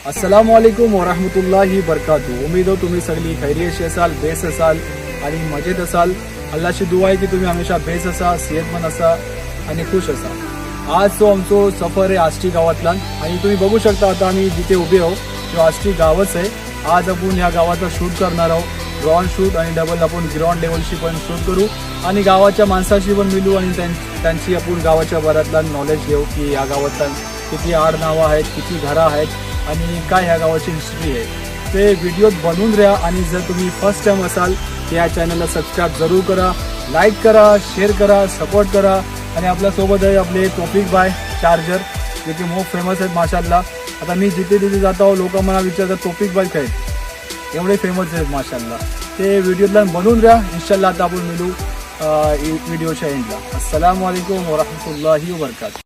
अस्सलामुअलैकुम वरहमतुल्लाहि बरकातुहू। उम्मीद हो तुम्ही सगळी खैरियत असाल, बेस असाल आणि मजेत असाल। अल्लाची दुआ आहे की तुम्ही हमेशा बेस असा, सेहतमंद असा आणि खुश असा। आज तो आमचो सफर आहे आष्टी गावातला आणि तुम्ही बघू शकता आता आम्ही जिथे उभे आहोत तो आष्टी गावच आहे। आज आपण ह्या गावाचा शूट करणार आहोत, ग्राउंड शूट आणि डबल आपण ग्राउंड लेवलशी पण शूट करू आणि गावाच्या माणसाशी पण मिळू आणि त्यांची आपण गावाच्या बरातला नॉलेज घेऊ की या गावातला किती आडनावं आहेत, किती घरं आहेत आणि काय ह्या गावाची हिस्ट्री आहे। ते व्हिडिओ बनवून राहा आणि जर तुम्ही फर्स्ट टाइम असाल तर या चॅनलला सबस्क्राईब जरूर करा, लाईक करा, शेअर करा, सपोर्ट करा। आणि आपल्यासोबत आहे आपले टॉपिक बाय चार्जर जे की मोस्ट फेमस आहेत माशाल्लाह। आता मी जिथे तिथे जातो लोक मला विचारतात टॉपिक बाय काय, एवढे फेमस आहेत माशाल्लाह। ते व्हिडिओला बनवून राहा, इंशाल्लाह आता आपण मिळू व्हिडिओच्या एंडला। अस्सलामु अलैकुम वरहमतुल्लाहि वबरकातुहू।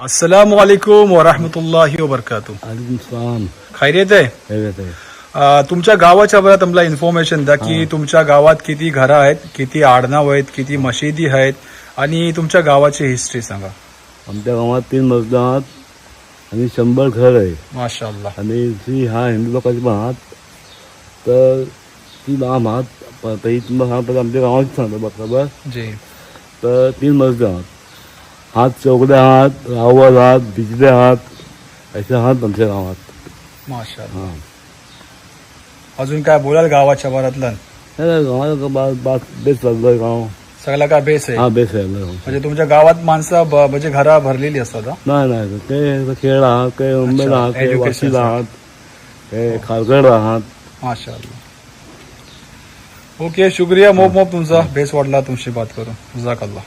अस्सलामु अलैकुम वरहमतुल्लाहि वबरकातुहू। वालेकुम खैरियत आहे? खैरियत आहे। तुमच्या गावाच्या बद्दल आम्हाला इन्फॉर्मेशन द्या की तुमच्या गावात किती घरं आहेत, किती आडनाव आहेत, किती मशिदी आहेत आणि तुमच्या गावाची हिस्ट्री सांगा। आमच्या गावात 3 मजले आहेत आणि 100 घर आहे माशाअल्लाह। आणि जी हा हिंदू लोकांची पण आहात तर ती लांब आहात तरी तुम्हाला सांगतो आमच्या गावाची सांगतो बरोबर जी। तर 3 मजले आहात, हात चौकले आहात, रावल आहात, बिजले आहात असे आहात आमच्या गावात माशाअल्लाह। अजून काय बोलाल गावाच्या बरातलं? गावात बेस लागलोय गाव सगळा काय बेस आहे? हा बेस आहे म्हणजे तुमच्या गावात माणसं म्हणजे घरा भरलेली असतात हा? नाही ते खेळ आहात, काही मुंबईला आहात, काही वाशीला आहात, काही खारगड आहात माशाअल्लाह। ओके, शुक्रिया मोप तुमचा, बेस वाटला तुमची बात करून, जजाकल्लाह।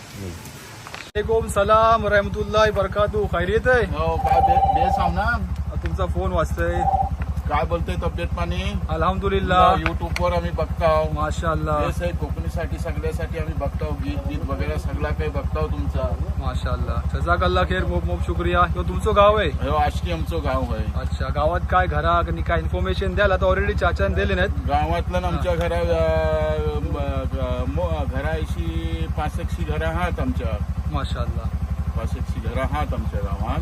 वालेकुम सलाम रहमतुल्लाहि बरकातुहू। खैरियत आहे? हो काय बेस आहो ना। तुमचा फोन वाजतोय, काय बोलतोय तब्येत पाणी? अल्हम्दुलिल्लाह। युट्यूब वर आम्ही बघताव माशाअल्लाह बेस आहे कोकणीसाठी सगळ्यासाठी आम्ही बघताव, गीत वगैरे सगळा काही बघताव तुमचा। माशाअल्लाह, जजाकल्लाह खैर, मोप शुक्रिया। तो तुमचं गाव आहे? हो आष्टी आमचं गाव आहे। अच्छा, गावात काय घरा आणि काय इन्फॉर्मेशन द्याल? आता ऑलरेडी चाचाने दिले नाहीत गावातलं आमच्या घराशी 500 घरं आहात आमच्या। माशाअल्लाह, 500 घरं आहात आमच्या गावात।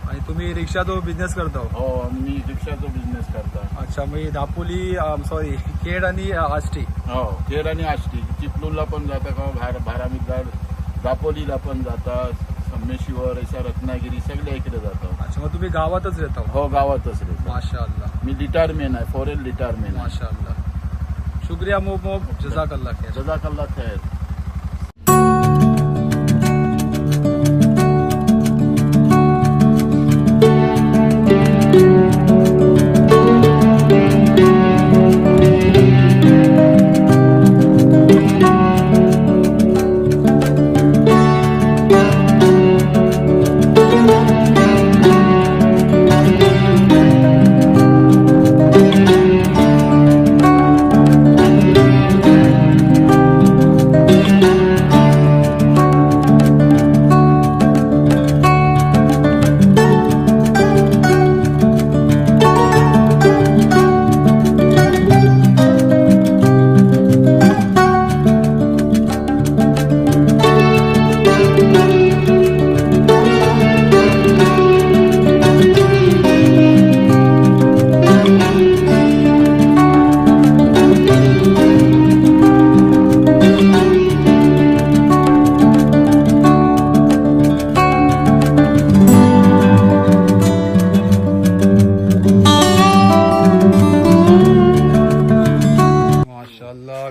आणि तुम्ही रिक्षाचो बिझनेस करता? हो मी रिक्षाचा बिझनेस करता। अच्छा, मी दापोली सॉरी खेड आणि आष्टी। हो खेड आणि आष्टी, चिपळूणला पण जाता का भारामीदार, दापोलीला पण जातात, संगमेश्वर ऐसा रत्नागिरी सगळे इकडे जातो. अच्छा, मग तुम्ही गावातच राहता? हो गावातच रे. माशाअल्लाह, मी रिटायरमेंट आहे, फॉरेन रिटायरमेंट आहे. माशाअल्लाह. शुक्रिया मोब मोब, जजाकल्ला खैर. जजाकल्ला खैर.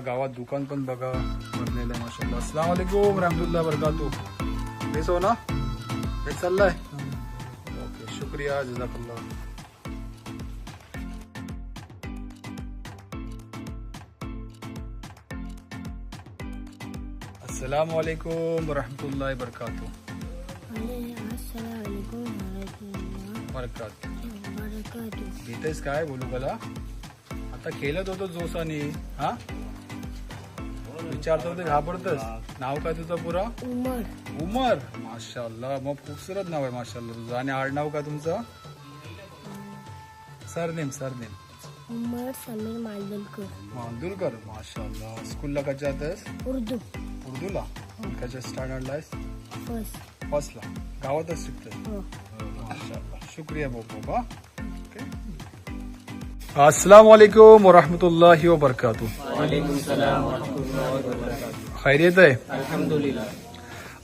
गावात दुकान पण बघा बनलेलं आहे माशाल्लाह. अस्सलाम वालेकुम रहमतुल्लाह बरकातू. बेस हो ना, बेस चाललाय. ओके, शुक्रिया, जजाकल्ला. अस्सलाम वालेकुम रहमतुल्लाह बरकातू. बरकात. इथेच काय बोलू मला, आता खेळत होतो जोसाने. हा, विचारतो ते घाबरतस. नाव काय तुझं पुरा? उमर. उमर, माशाअल्लाह. मग खूपसुरत नाव आहे माशाअल्लाह तुझं. आणि आडनाव काय तुमचं? सरनेम उमर समीर मांडुलकर. मांदुलकर, माशाअल्लाह. स्कूलला कशा आहेस? उर्दूला. कशा स्टँडर्डला आहेस? फर्स्टला. गावातच शिकतोय? माशाअल्लाह. शुक्रिया बोबो. हा, अस्सलाम वालेकुम वरहमतुल्लाहि वबरकातुह. खैरियत आहे? अल्हम्दुलिल्लाह.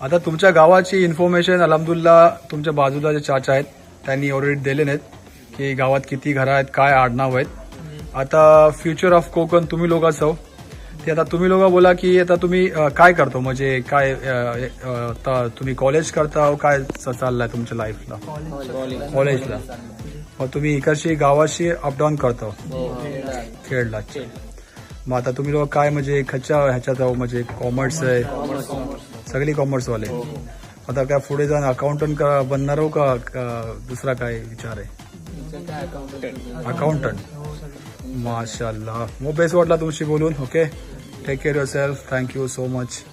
आता तुमच्या गावाची इन्फॉर्मेशन अल्हम्दुलिल्लाह तुमच्या बाजूला जे चाचा आहेत त्यांनी ऑलरेडी दिले नाहीत की गावात किती घरं आहेत, काय आडनाव आहेत. आता फ्युचर ऑफ कोकण तुम्ही लोकांच हो, ते आता तुम्ही लोक बोला की आता तुम्ही काय करतो, म्हणजे काय आता तुम्ही कॉलेज करता, काय चाललंय तुमच्या लाईफला? कॉलेजला. मग तुम्ही इकडची गावाशी अपडाऊन करता? खेळला. मग आता तुम्ही लोक काय म्हणजे ह्याच्यात आहो, म्हणजे कॉमर्स आहे? सगळी कॉमर्सवाले. आता काय पुढे जाऊन अकाउंटंट बनणार हो का दुसरा काय विचार आहे? अकाउंटंट. माशाअल्लाह. मग बेस्ट वाटला तुमची बोलून. Okay, take care yourself. Thank you so much.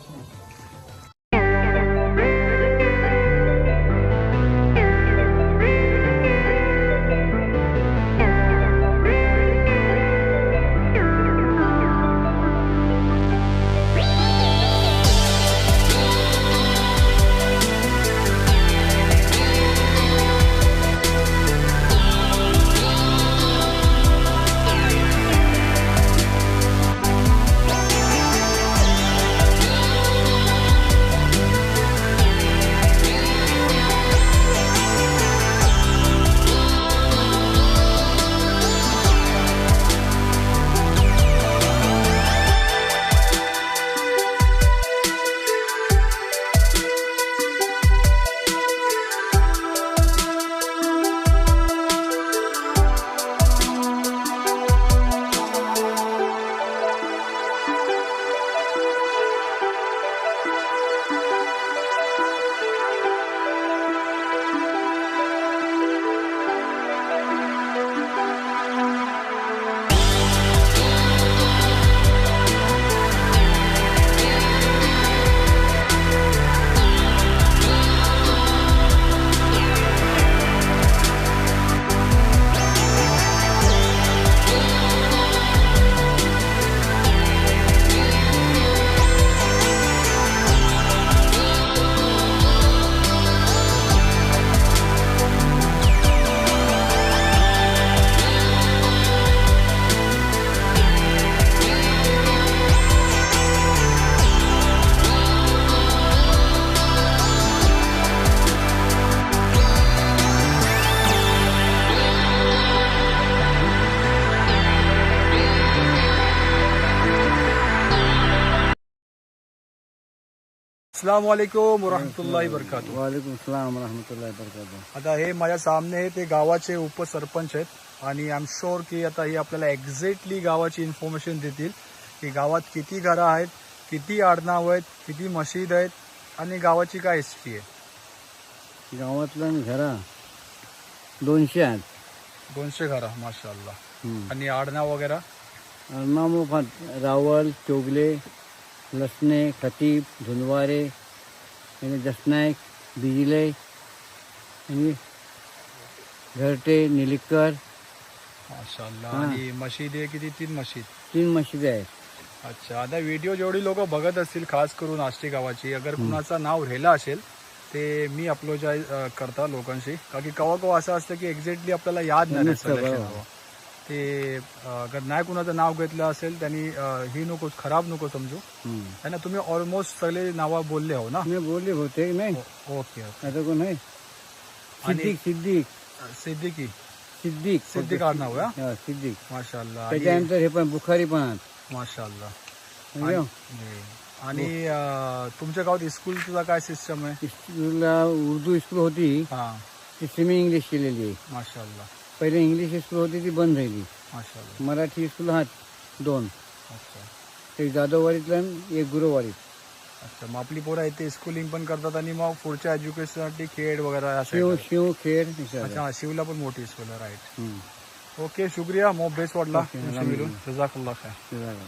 अस्सलाम वालेकुम वरहमतुल्लाहि वबरकातुहू. वालेकुम सलाम रहमतुल्लाहि वबरकातुह. आता हे माझ्या सामने हे ते गावाचे उपसरपंच आहेत आणि आय एम शुअर की आता हे आपल्याला एक्झॅक्टली गावाची इन्फॉर्मेशन देतील की गावात किती घरं आहेत, किती आडनाव आहेत, किती मशीद आहेत आणि गावाची काय हिस्ट्री आहे. गावातलं घरा 200 आहेत. 200 घरं माशाअल्लाह. हम्म. आणि आडनाव वगैरे नाम रावल, चोगले, लसणे, खतीब, धुनवारे, आणि दसनायक, बिजले, आणि घरटे, निलिकर, माशाअल्लाह. हा. आणि मशीद आहे किती, 3 मशीद. 3 मशिदी आहेत. अच्छा, आता व्हिडिओ जेवढी लोक बघत असतील खास करून आष्टी गावाची, अगर कुणाचं नाव राहिलं असेल ते मी अप्लोजाईज करता लोकांशी, का की कवा कवा असं असतं की एक्झॅक्टली आपल्याला याद नाही नसतं, सगळ्याची बरोबर. नावं. ते अगर नाही कुणाचं नाव घेतलं असेल त्यांनी ही नको, खराब नको समजू. हम्म. है ना, तुम्ही ऑलमोस्ट सगळे नावं बोलले हो ना. मी बोलले होते नाही ओके. आता कोण आहे? आणि- सिद्दीक सिद्दीकी सिद्दीक सिद्दीक आडनाव आहे, हा? हा, सिद्दीक. माशाअल्लाह. त्याच्यानंतर हे पण बुखारी पण आहेत. माशाअल्लाह. समजलं? आणि तुमच्या गावात स्कूलचा काय सिस्टम आहे. स्कूलला उर्दू स्कूल होती, हा, ती सेमी इंग्लिश केलेली आहे. माशाअल्लाह. पहिले इंग्लिश स्कूल होती ती बंद झाली. माशाअल्लाह. मराठी स्कूल आहेत 2, अच्छा एक जाधववाडीतलं आणि एक गुरुवाडीत. अच्छा, मग आपली पोरं इथे स्कूलिंग पण करतात आणि मग पुढच्या एज्युकेशनसाठी खेळ वगैरे अशा शिव आहेत. शिव खेळ हे सगळं. अच्छा, शिवला पण मोठी स्कूल आहे, राईट. हम्म. ओके, शुक्रिया. मो बेस्ट वाटला ओके, तुमची मिळून. जजाकल्लाह खैर. ते झालं.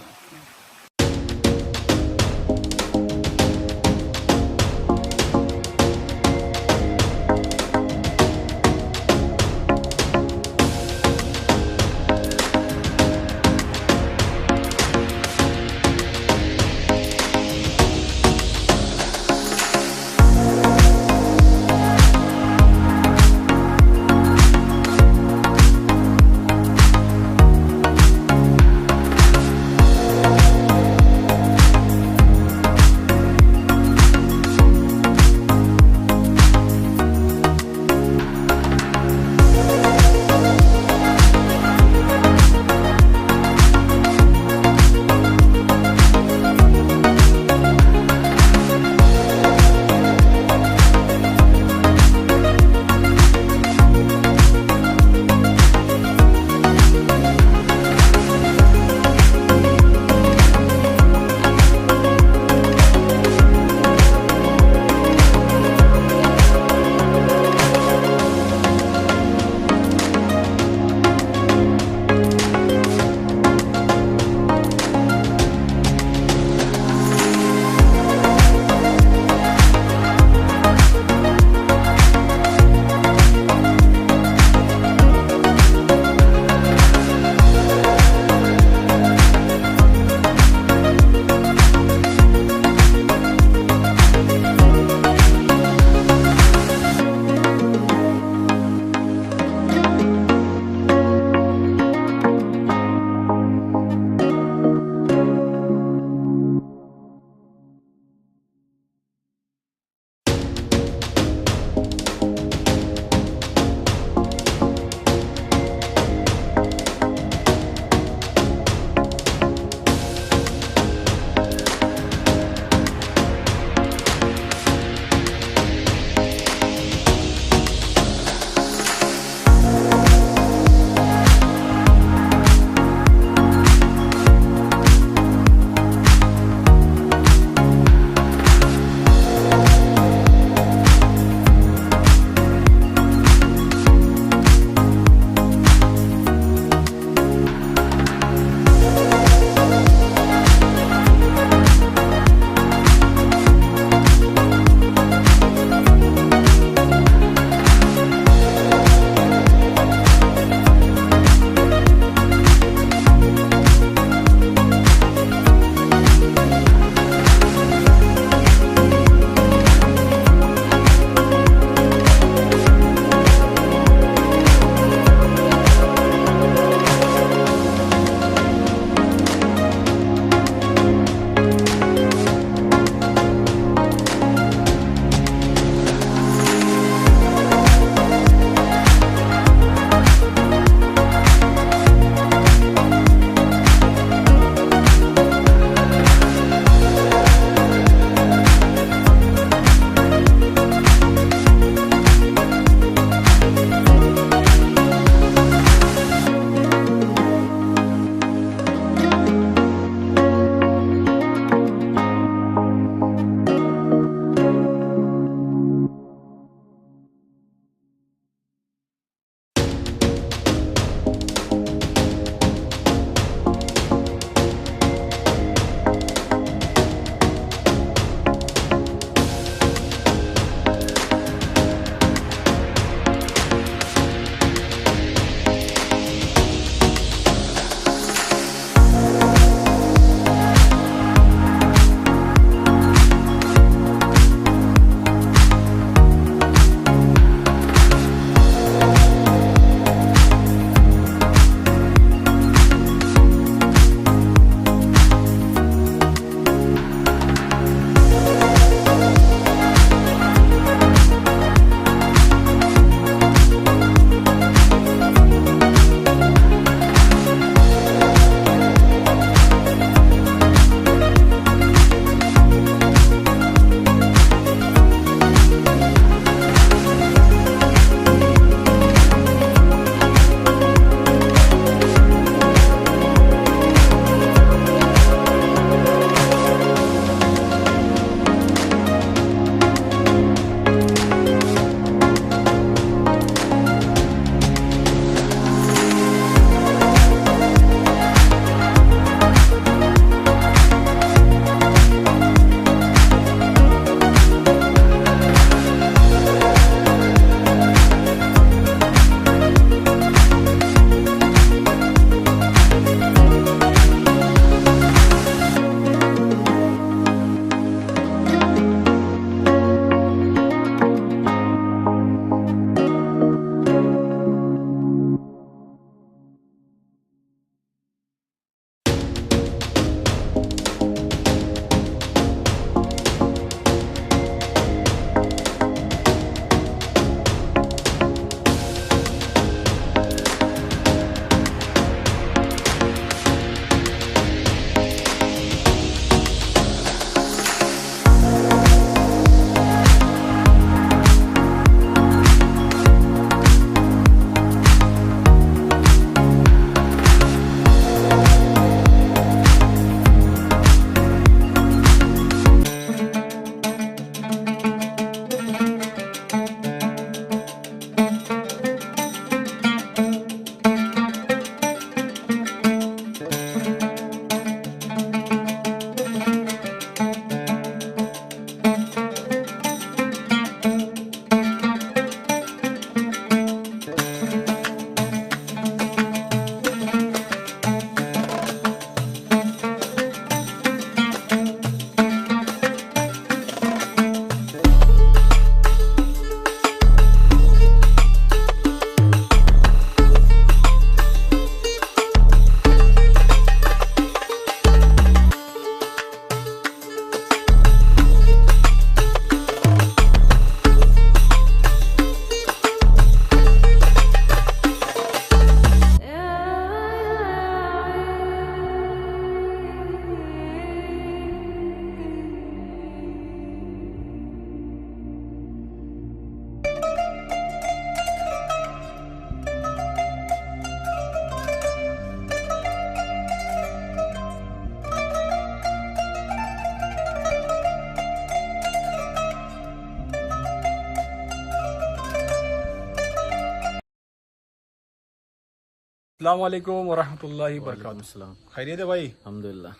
अस्सलाम वालेकुम वरहमतुल्लाहि वबरकातुहू खैरियत है भाई. अल्हम्दुलिल्लाह.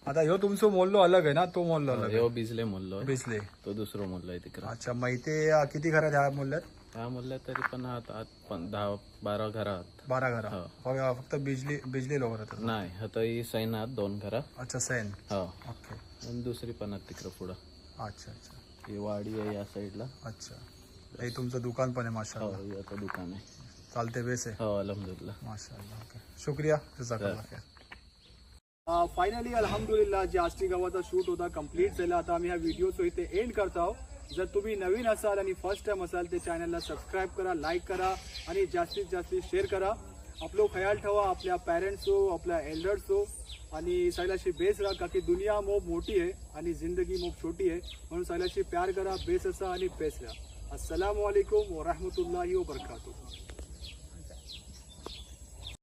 आता ह्यो तुमचो मोल्लो अलग आहे ना, तो मोल्लो अलग आहे. ह्यो बिजले मोल्लो बिसले. तो दुसरो मोल्लो आहे तिकडे. अच्छा, मग इथे किती घरात ह्या मोल्ल्यात? ह्या मोल्ल्यात तरी पण आत 10-12 घरात 12 घरा. फक्त बिजली लोक राहतात. नाही आता ही सैनात 2 घरा. अच्छा, सैन. हो. ओके. आणि दुसरी पण आहेत तिकडं पुढं. अच्छा अच्छा ही वाडी आहे या साईडला. अच्छा. हे तुमचं दुकान पण आहे हो, माशाअल्लाह. हे आता दुकान आहे. चालते बेस आहे. हो अल्हम्दुलिल्लाह. माशाअल्लाह. ओके, शुक्रिया. जजाकल्लाह खैर. फायनली अल्हम्दुलिल्लाह जे आष्टी गावाचा शूट होता कम्प्लीट झाला. आता आम्ही हा व्हिडिओ इथे एंड करत आहोत. जर तुम्ही नवीन असाल आणि फर्स्ट टाइम असाल ते चॅनलला सबस्क्राईब करा, लाईक करा आणि जास्तीत जास्त शेअर करा. आपलो ख्याल ठेवा, आपल्या पेरेंट्स हो, आपल्या एल्डर्स हो आणि सगळ्याशी बेस राहा. का की दुनिया मोब मोठी आहे आणि जिंदगी मोब छोटी आहे. म्हणून सगळ्याशी प्यार करा, बेस असा आणि बेस राहा. अस्सलामु अलैकुम व रहमतुल्लाहि व बरकातुहू.